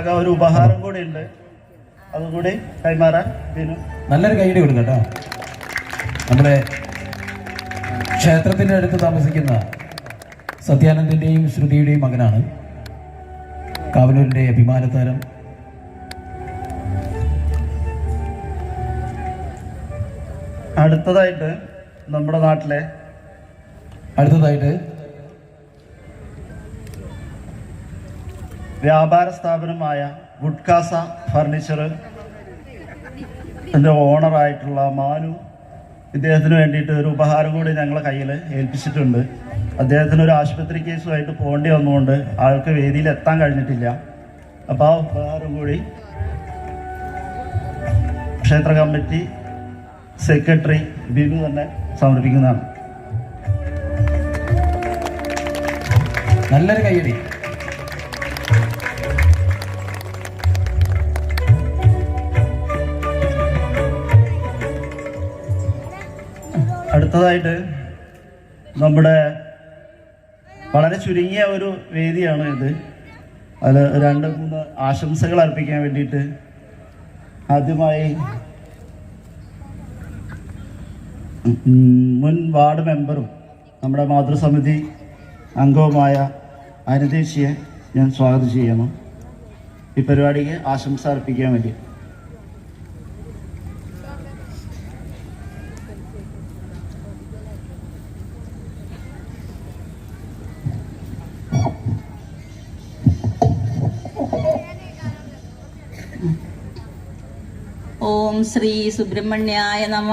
വക ഒരു ഉപഹാരം കൂടി ഉണ്ട്, അതുകൂടി കൈമാറാൻ ഇതിന് നല്ലൊരു കൈയ്യടി കൊടുക്കാം കേട്ടോ. നമ്മുടെ ക്ഷേത്രത്തിൻ്റെ അടുത്ത് താമസിക്കുന്ന സത്യാനന്ദൻ്റെയും ശ്രുതിയുടെയും മകനാണ്, കാവലൂരിൻ്റെ അഭിമാനതാരം. അടുത്തതായിട്ട് നമ്മുടെ നാട്ടിലെ വ്യാപാര സ്ഥാപനമായ വുഡ്കാസ ഫർണിച്ചർ ഓണറായിട്ടുള്ള മാനു, ഇദ്ദേഹത്തിന് വേണ്ടിയിട്ട് ഒരു ഉപഹാരം കൂടി ഞങ്ങളെ കയ്യിൽ ഏൽപ്പിച്ചിട്ടുണ്ട്. അദ്ദേഹത്തിന് ഒരു ആശുപത്രി കേസുമായിട്ട് പോകേണ്ടി വന്നുകൊണ്ട് ആൾക്ക് വേദിയിൽ എത്താൻ കഴിഞ്ഞിട്ടില്ല. അപ്പോൾ ആ ഉപഹാരം കൂടി ക്ഷേത്ര കമ്മിറ്റി സെക്രട്ടറി ബിനു തന്നെ സമർപ്പിക്കുന്നതാണ്. നല്ലൊരു കൈയ്യടി. അടുത്തതായിട്ട് നമ്മുടെ വളരെ ചുരുങ്ങിയ ഒരു വേദിയാണ് ഇത്. അതിൽ 2-3 ആശംസകൾ അർപ്പിക്കാൻ വേണ്ടിയിട്ട് ആദ്യമായി മുൻ വാർഡ് മെമ്പറും നമ്മുടെ മാതൃസമിതി അംഗവുമായ അനിതേശിയെ ഞാൻ സ്വാഗതം ചെയ്യണം ഈ പരിപാടിക്ക് ആശംസ അർപ്പിക്കാൻ വേണ്ടി. ഓം ശ്രീ സുബ്രഹ്മണ്യായ നമ.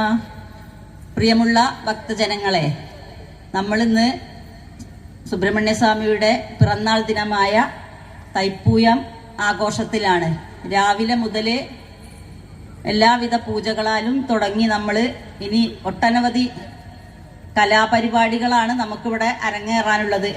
പ്രിയമുള്ള ഭക്തജനങ്ങളെ, നമ്മളിന്ന് സുബ്രഹ്മണ്യസ്വാമിയുടെ പിറന്നാൾ ദിനമായ തൈപ്പൂയം ആഘോഷത്തിലാണ്. രാവിലെ മുതൽ എല്ലാവിധ പൂജകളാലും തുടങ്ങി നമ്മൾ ഇനി ഒട്ടനവധി കലാപരിപാടികളാണ് നമുക്കിവിടെ അരങ്ങേറാനുള്ളത്.